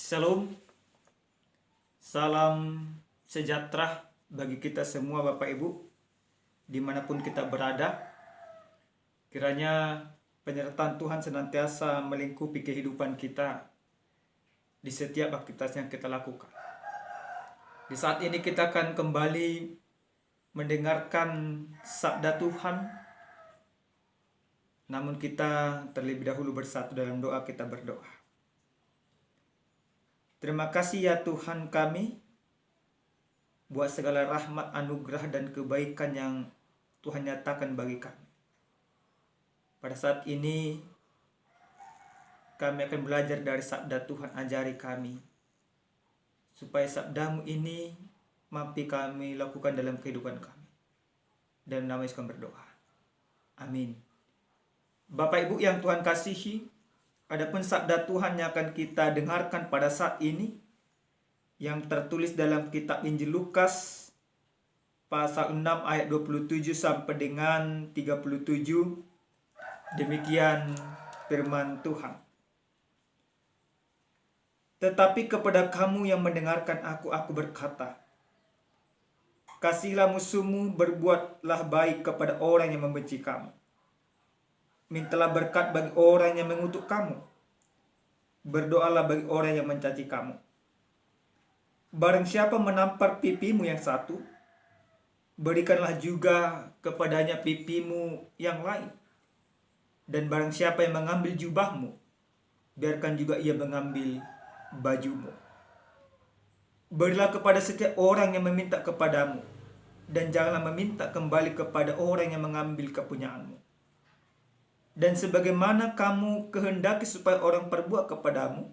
Shalom, salam sejahtera bagi kita semua Bapak Ibu, dimanapun kita berada. Kiranya penyertaan Tuhan senantiasa melingkupi kehidupan kita di setiap aktivitas yang kita lakukan. Di saat ini kita akan kembali mendengarkan sabda Tuhan. Namun kita terlebih dahulu bersatu dalam doa, kita berdoa. Terima kasih ya Tuhan kami, buat segala rahmat, anugerah, dan kebaikan yang Tuhan nyatakan bagi kami. Pada saat ini, kami akan belajar dari sabda Tuhan. Ajari kami, supaya sabdamu ini mampu kami lakukan dalam kehidupan kami. Dan nama Yesus kami berdoa. Amin. Bapak Ibu yang Tuhan kasihi, adapun sabda Tuhan yang akan kita dengarkan pada saat ini, yang tertulis dalam kitab Injil Lukas pasal 6 ayat 27 sampai dengan 37. Demikian firman Tuhan. Tetapi kepada kamu yang mendengarkan aku berkata, kasihilah musuhmu, berbuatlah baik kepada orang yang membenci kamu. Mintalah berkat bagi orang yang mengutuk kamu. Berdoalah bagi orang yang mencaci kamu. Barang siapa menampar pipimu yang satu, berikanlah juga kepadanya pipimu yang lain. Dan barang siapa yang mengambil jubahmu, biarkan juga ia mengambil bajumu. Berilah kepada setiap orang yang meminta kepadamu, dan janganlah meminta kembali kepada orang yang mengambil kepunyaanmu. Dan sebagaimana kamu kehendaki supaya orang perbuat kepadamu,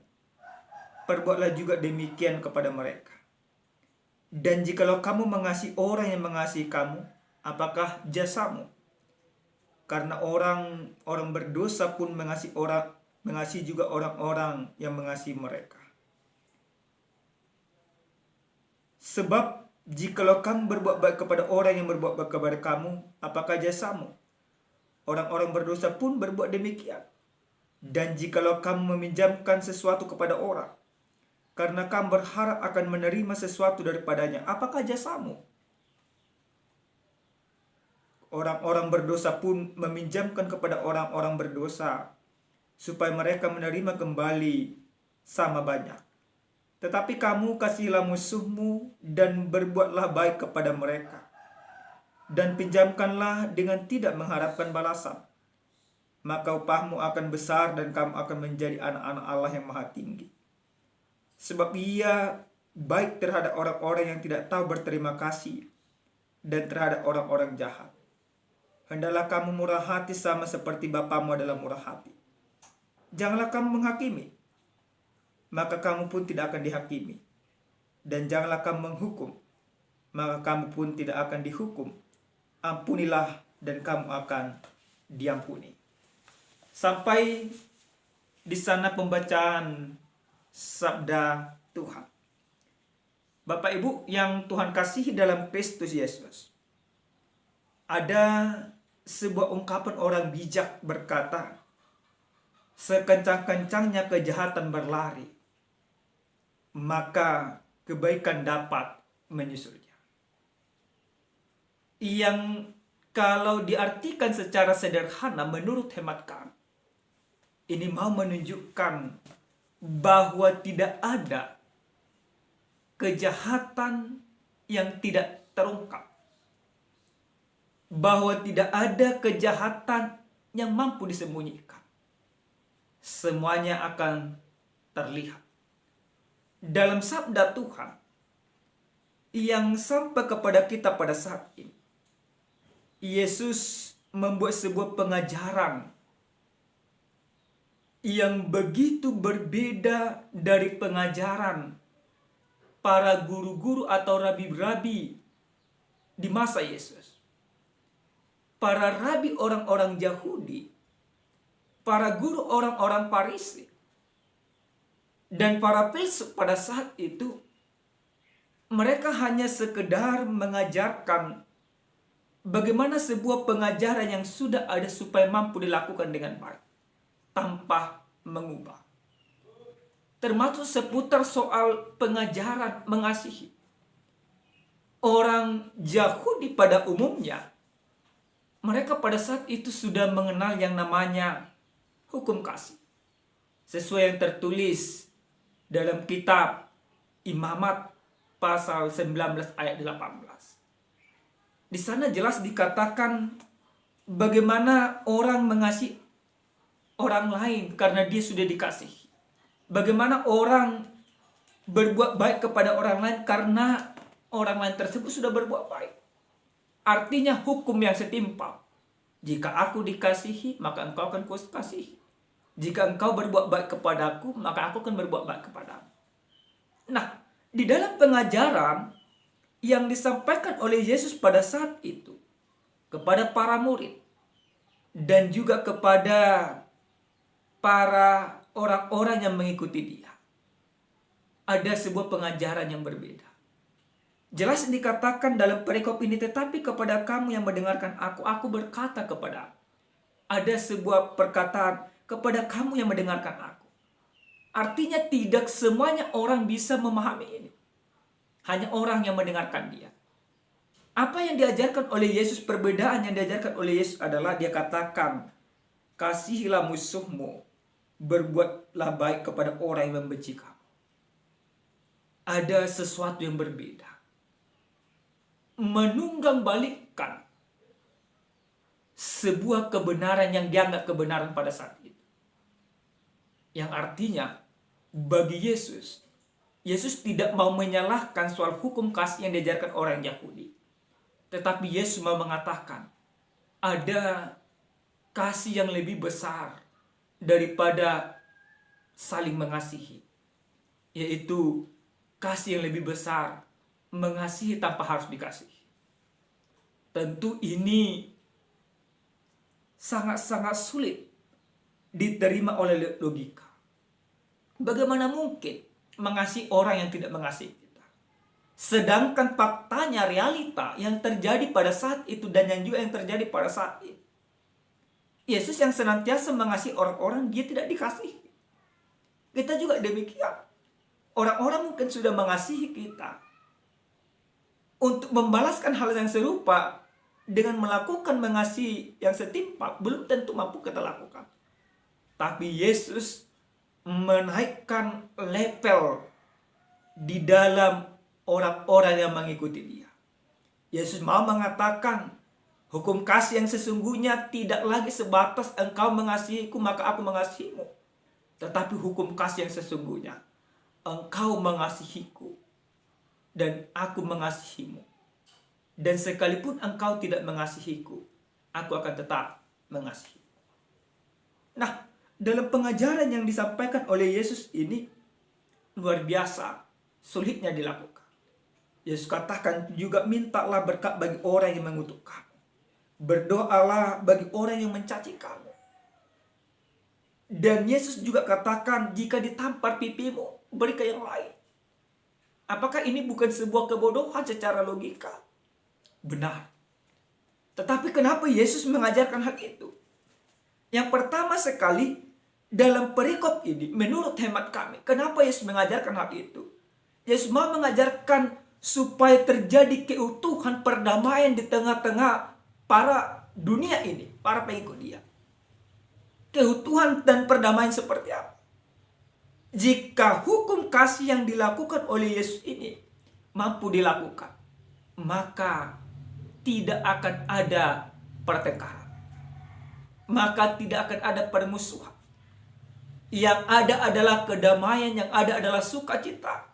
perbuatlah juga demikian kepada mereka. Dan jikalau kamu mengasihi orang yang mengasihi kamu, apakah jasamu? Karena orang berdosa pun mengasihi juga orang-orang yang mengasihi mereka. Sebab jikalau kamu berbuat baik kepada orang yang berbuat baik kepada kamu, apakah jasamu? Orang-orang berdosa pun berbuat demikian. Dan jikalau kamu meminjamkan sesuatu kepada orang, karena kamu berharap akan menerima sesuatu daripadanya, apakah jasamu? Orang-orang berdosa pun meminjamkan kepada orang-orang berdosa, supaya mereka menerima kembali sama banyak. Tetapi kamu kasihilah musuhmu, dan berbuatlah baik kepada mereka, dan pinjamkanlah dengan tidak mengharapkan balasan. Maka upahmu akan besar, dan kamu akan menjadi anak-anak Allah yang maha tinggi. Sebab ia baik terhadap orang-orang yang tidak tahu berterima kasih, dan terhadap orang-orang jahat. Hendaklah kamu murah hati sama seperti Bapamu adalah murah hati. Janganlah kamu menghakimi, maka kamu pun tidak akan dihakimi. Dan janganlah kamu menghukum, maka kamu pun tidak akan dihukum. Ampunilah, dan kamu akan diampuni. Sampai di sana pembacaan sabda Tuhan. Bapak Ibu yang Tuhan kasihi dalam Kristus Yesus, ada sebuah ungkapan orang bijak berkata, sekencang-kencangnya kejahatan berlari, maka kebaikan dapat menyusulnya. Yang kalau diartikan secara sederhana menurut hemat kami, ini mau menunjukkan bahwa tidak ada kejahatan yang tidak terungkap, bahwa tidak ada kejahatan yang mampu disembunyikan. Semuanya akan terlihat dalam sabda Tuhan yang sampai kepada kita pada saat ini. Yesus membuat sebuah pengajaran yang begitu berbeda dari pengajaran para guru-guru atau rabi-rabi di masa Yesus. Para rabi orang-orang Yahudi, para guru orang-orang Farisi, dan para filsuf pada saat itu, mereka hanya sekedar mengajarkan bagaimana sebuah pengajaran yang sudah ada supaya mampu dilakukan dengan baik, tanpa mengubah. termasuk seputar soal pengajaran mengasihi. Orang Yahudi pada umumnya, mereka pada saat itu sudah mengenal yang namanya hukum kasih. Sesuai yang tertulis dalam kitab Imamat pasal 19 ayat 18. Di sana jelas dikatakan bagaimana orang mengasihi orang lain karena dia sudah dikasihi. Bagaimana orang berbuat baik kepada orang lain karena orang lain tersebut sudah berbuat baik. Artinya hukum yang setimpal. Jika aku dikasihi, maka engkau akan kukasihi. Jika engkau berbuat baik kepadaku, maka aku akan berbuat baik kepadamu. Nah, di dalam pengajaran yang disampaikan oleh Yesus pada saat itu kepada para murid dan juga kepada para orang-orang yang mengikuti dia, ada sebuah pengajaran yang berbeda. Jelas dikatakan dalam perikop ini, tetapi kepada kamu yang mendengarkan aku berkata kepada. Ada sebuah perkataan kepada kamu yang mendengarkan aku. Artinya tidak semuanya orang bisa memahami ini. Hanya orang yang mendengarkan dia. Apa yang diajarkan oleh Yesus, perbedaan yang diajarkan oleh Yesus adalah dia katakan, kasihilah musuhmu, berbuatlah baik kepada orang yang membenci kamu. Ada sesuatu yang berbeda. Menunggang balikkan sebuah kebenaran yang dianggap kebenaran pada saat itu. Yang artinya bagi Yesus, Yesus tidak mau menyalahkan soal hukum kasih yang diajarkan orang Yahudi. Tetapi Yesus mau mengatakan ada kasih yang lebih besar daripada saling mengasihi. Yaitu kasih yang lebih besar, mengasihi tanpa harus dikasihi. Tentu ini sangat-sangat sulit diterima oleh logika. Bagaimana mungkin mengasihi orang yang tidak mengasihi kita? Sedangkan faktanya, realita yang terjadi pada saat itu dan yang juga yang terjadi pada saat ini, Yesus yang senantiasa mengasihi orang-orang, dia tidak dikasihi. Kita juga demikian. Orang-orang mungkin sudah mengasihi kita. Untuk membalaskan hal yang serupa dengan melakukan mengasihi yang setimpal, belum tentu mampu kita lakukan. Tapi Yesus menaikkan level di dalam orang-orang yang mengikuti dia. Yesus mau mengatakan, hukum kasih yang sesungguhnya tidak lagi sebatas engkau mengasihiku maka aku mengasihimu. Tetapi hukum kasih yang sesungguhnya, engkau mengasihiku dan aku mengasihimu. Dan sekalipun engkau tidak mengasihiku, aku akan tetap mengasihi. Nah, dalam pengajaran yang disampaikan oleh Yesus ini luar biasa sulitnya dilakukan. Yesus katakan juga, mintalah berkat bagi orang yang mengutuk kamu. Berdoalah bagi orang yang mencaci kamu. Dan Yesus juga katakan, jika ditampar pipimu, berikan yang lain. Apakah ini bukan sebuah kebodohan secara logika? Benar. Tetapi kenapa Yesus mengajarkan hal itu? Yang pertama sekali, dalam perikop ini, menurut hemat kami, kenapa Yesus mengajarkan hal itu? Yesus mau mengajarkan supaya terjadi keutuhan perdamaian di tengah-tengah para dunia ini, para pengikut dia. Keutuhan dan perdamaian seperti apa? Jika hukum kasih yang dilakukan oleh Yesus ini mampu dilakukan, maka tidak akan ada pertengkaran. Maka tidak akan ada permusuhan. Yang ada adalah kedamaian, yang ada adalah sukacita.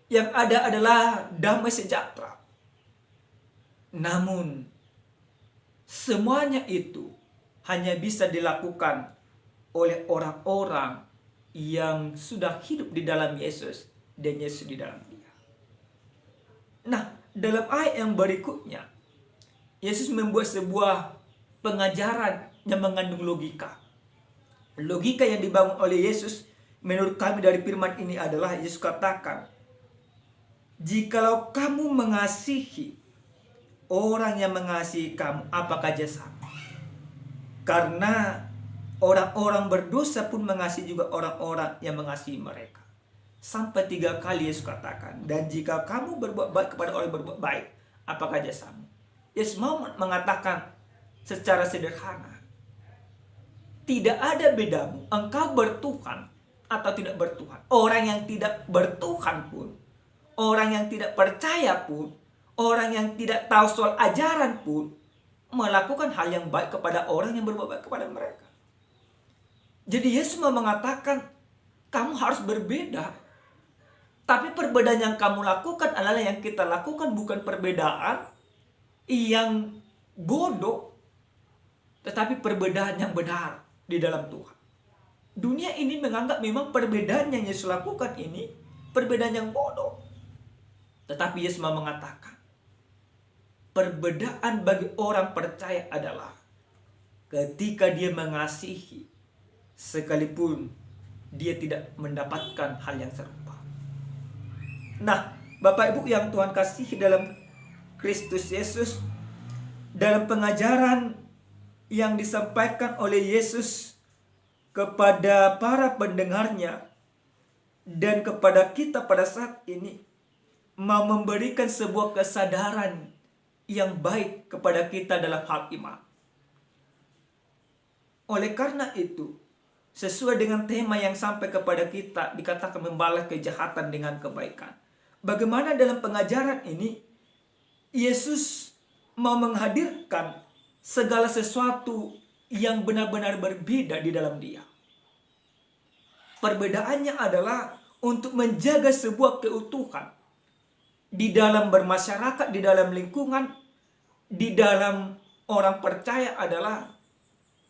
Yang ada adalah damai sejahtera. Namun, semuanya itu hanya bisa dilakukan oleh orang-orang yang sudah hidup di dalam Yesus dan Yesus di dalam dia. Nah, dalam ayat yang berikutnya, Yesus membuat sebuah pengajaran yang mengandung logika. Logika yang dibangun oleh Yesus menurut kami dari firman ini adalah, Yesus katakan, jikalau kamu mengasihi orang yang mengasihi kamu, apakah jasamu? Karena Orang-orang berdosa pun mengasihi juga orang-orang yang mengasihi mereka. Sampai 3 kali Yesus katakan, dan jika kamu berbuat baik kepada orang yang berbuat baik, apakah jasamu? Yesus mau mengatakan secara sederhana, tidak ada bedamu engkau bertuhan atau tidak bertuhan. Orang yang tidak bertuhan pun, orang yang tidak percaya pun, orang yang tidak tahu soal ajaran pun melakukan hal yang baik kepada orang yang berbuat baik kepada mereka. Jadi Yesus mau mengatakan kamu harus berbeda. Tapi perbedaan yang kamu lakukan adalah yang kita lakukan bukan perbedaan yang bodoh, tetapi perbedaan yang benar di dalam Tuhan. Dunia ini menganggap memang perbedaan yang Yesus lakukan ini perbedaan yang bodoh. Tetapi Yesus mau mengatakan perbedaan bagi orang percaya adalah ketika dia mengasihi sekalipun dia tidak mendapatkan hal yang serupa. Nah, Bapak Ibu yang Tuhan kasihi dalam Kristus Yesus, dalam pengajaran yang disampaikan oleh Yesus kepada para pendengarnya dan kepada kita pada saat ini, mau memberikan sebuah kesadaran yang baik kepada kita dalam hal iman. Oleh karena itu, sesuai dengan tema yang sampai kepada kita, dikatakan membalas kejahatan dengan kebaikan. Bagaimana dalam pengajaran ini, Yesus mau menghadirkan segala sesuatu yang benar-benar berbeda di dalam dia. Perbedaannya adalah untuk menjaga sebuah keutuhan di dalam bermasyarakat, di dalam lingkungan, di dalam orang percaya adalah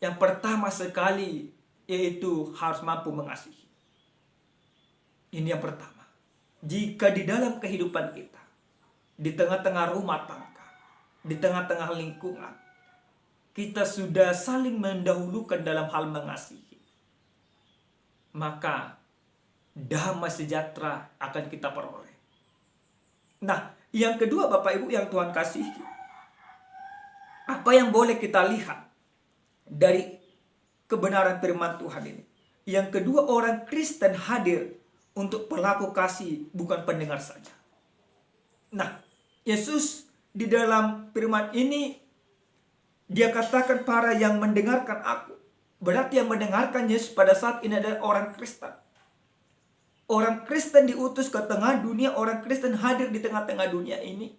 yang pertama sekali, yaitu harus mampu mengasihi. Ini yang pertama. Jika di dalam kehidupan kita, di tengah-tengah rumah tangga, di tengah-tengah lingkungan, kita sudah saling mendahulukan dalam hal mengasihi, maka damai sejahtera akan kita peroleh. Nah, yang kedua Bapak Ibu yang Tuhan kasihi, apa yang boleh kita lihat dari kebenaran firman Tuhan ini? Yang kedua, orang Kristen hadir untuk pelaku kasih, bukan pendengar saja. Nah, Yesus di dalam firman ini, dia katakan para yang mendengarkan aku. Berarti yang mendengarkan Yesus pada saat ini adalah orang Kristen. Orang Kristen diutus ke tengah dunia, orang Kristen hadir di tengah-tengah dunia ini.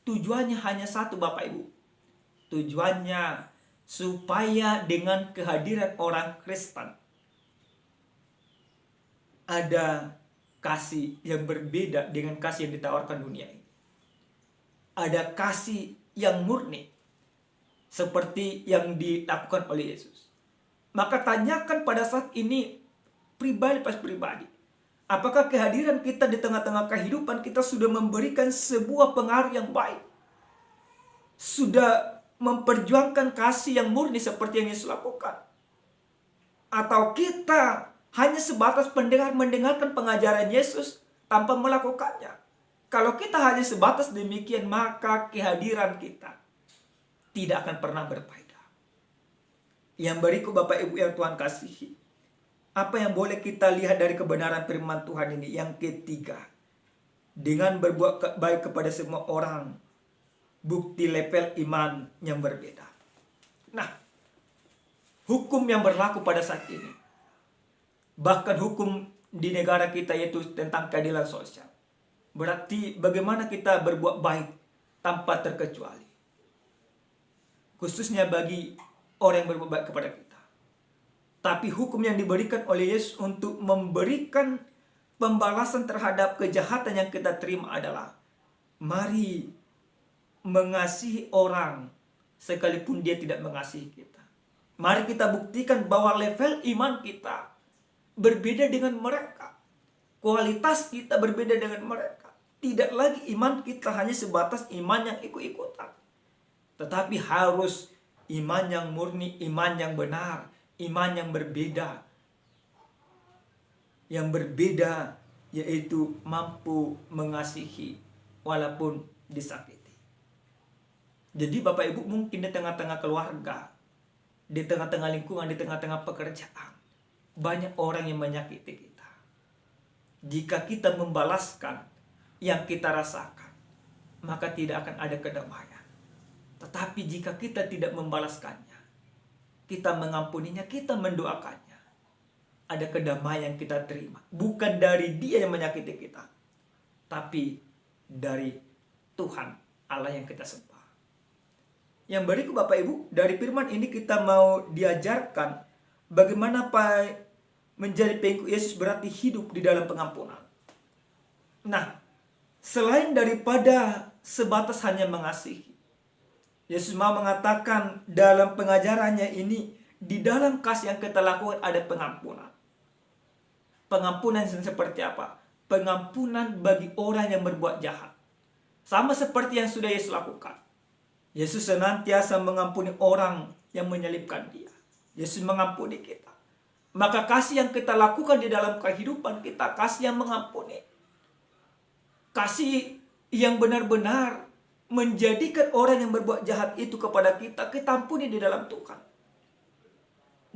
Tujuannya hanya satu Bapak Ibu. Tujuannya supaya dengan kehadiran orang Kristen ada kasih yang berbeda dengan kasih yang ditawarkan dunia ini. Ada kasih yang murni seperti yang dilakukan oleh Yesus. Maka tanyakan pada saat ini pribadi pas pribadi, apakah kehadiran kita di tengah-tengah kehidupan kita sudah memberikan sebuah pengaruh yang baik? Sudah memperjuangkan kasih yang murni seperti yang Yesus lakukan? Atau kita hanya sebatas mendengarkan pengajaran Yesus tanpa melakukannya? Kalau kita hanya sebatas demikian, maka kehadiran kita tidak akan pernah berfaedah. Yang berikut Bapak Ibu yang Tuhan kasihi, apa yang boleh kita lihat dari kebenaran firman Tuhan ini? Yang ketiga, dengan berbuat baik kepada semua orang, bukti level iman yang berbeda. Nah, hukum yang berlaku pada saat ini, bahkan hukum di negara kita yaitu tentang keadilan sosial, berarti bagaimana kita berbuat baik tanpa terkecuali, khususnya bagi orang yang berbuat baik kepada kita. Tapi hukum yang diberikan oleh Yesus untuk memberikan pembalasan terhadap kejahatan yang kita terima adalah, mari mengasihi orang sekalipun dia tidak mengasihi kita. Mari kita buktikan bahwa level iman kita berbeda dengan mereka. Kualitas kita berbeda dengan mereka. Tidak lagi iman kita hanya sebatas iman yang ikut-ikutan, tetapi harus iman yang murni, iman yang benar, iman yang berbeda. Yang berbeda yaitu mampu mengasihi walaupun disakiti. Jadi Bapak Ibu mungkin di tengah-tengah keluarga di tengah-tengah lingkungan, di tengah-tengah pekerjaan, banyak orang yang menyakiti kita. Jika kita membalaskan yang kita rasakan, maka tidak akan ada kedamaian. Tetapi jika kita tidak membalaskannya, kita mengampuninya, kita mendoakannya, ada kedamaian yang kita terima. Bukan dari dia yang menyakiti kita, tapi dari Tuhan Allah yang kita sembah. Yang berikut Bapak Ibu, dari firman ini kita mau diajarkan bagaimana menjadi pengikut Yesus berarti hidup di dalam pengampunan. Nah, selain daripada sebatas hanya mengasihi, Yesus mau mengatakan dalam pengajarannya ini, di dalam kasih yang kita lakukan ada pengampunan. Pengampunan seperti apa? Pengampunan bagi orang yang berbuat jahat. Sama seperti yang sudah Yesus lakukan. Yesus senantiasa mengampuni orang yang menyalibkan dia. Yesus mengampuni kita. Maka kasih yang kita lakukan di dalam kehidupan kita, kasih yang mengampuni. Kasih yang benar-benar menjadikan orang yang berbuat jahat itu kepada kita, kita ampuni di dalam Tuhan.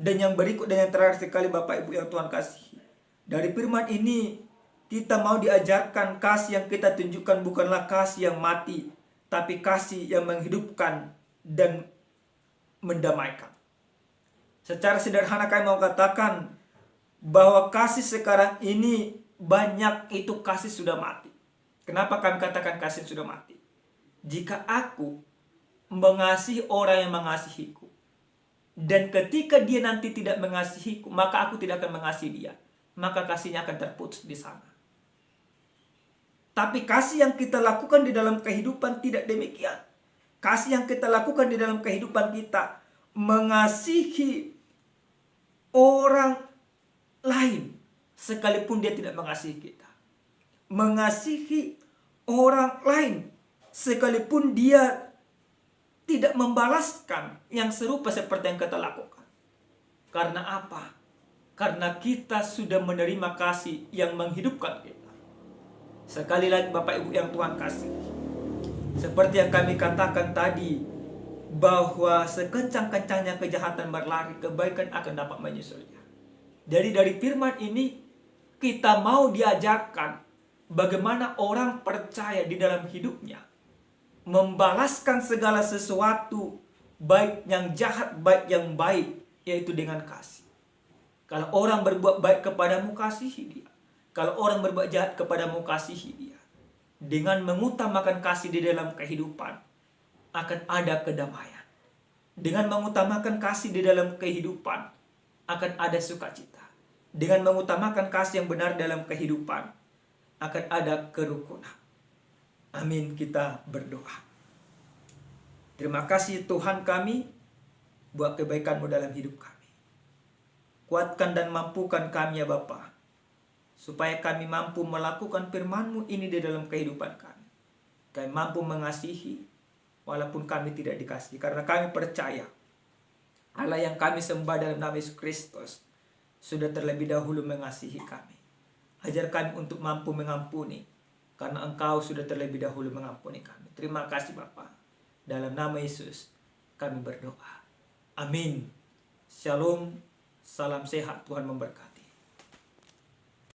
Dan yang berikut dan yang terakhir sekali Bapak Ibu yang Tuhan kasihi. Dari firman ini kita mau diajarkan kasih yang kita tunjukkan bukanlah kasih yang mati, tapi kasih yang menghidupkan dan mendamaikan. Secara sederhana kami mau katakan bahwa kasih sekarang ini banyak itu kasih sudah mati. Kenapa kami katakan kasih sudah mati? Jika aku mengasihi orang yang mengasihiku, dan ketika dia nanti tidak mengasihiku, maka aku tidak akan mengasihi dia, maka kasihnya akan terputus di sana. Tapi kasih yang kita lakukan di dalam kehidupan tidak demikian. Kasih yang kita lakukan di dalam kehidupan kita mengasihi orang lain sekalipun dia tidak mengasihi kita. Mengasihi orang lain sekalipun dia tidak membalaskan yang serupa seperti yang kita lakukan. Karena apa? Karena kita sudah menerima kasih yang menghidupkan kita. Sekali lagi Bapak Ibu yang Tuhan kasih, seperti yang kami katakan tadi, bahwa sekencang-kencangnya kejahatan berlari, kebaikan akan dapat menyusulnya. Jadi dari firman ini kita mau diajarkan bagaimana orang percaya di dalam hidupnya membalaskan segala sesuatu, baik yang jahat, baik yang baik, yaitu dengan kasih. Kalau orang berbuat baik kepadamu, kasihi dia. Kalau orang berbuat jahat kepadamu, kasihi dia. Dengan mengutamakan kasih di dalam kehidupan, akan ada kedamaian. Dengan mengutamakan kasih di dalam kehidupan, akan ada sukacita. Dengan mengutamakan kasih yang benar dalam kehidupan, akan ada kerukunan. Amin, kita berdoa. Terima kasih Tuhan kami, buat kebaikan-Mu dalam hidup kami. Kuatkan dan mampukan kami ya Bapa, supaya kami mampu melakukan firman-Mu ini di dalam kehidupan kami. Kami mampu mengasihi walaupun kami tidak dikasihi. Karena kami percaya Allah yang kami sembah dalam nama Yesus Kristus sudah terlebih dahulu mengasihi kami. Ajar kami untuk mampu mengampuni, karena Engkau sudah terlebih dahulu mengampuni kami. Terima kasih Bapa. Dalam nama Yesus kami berdoa. Amin. Shalom. Salam sehat. Tuhan memberkati.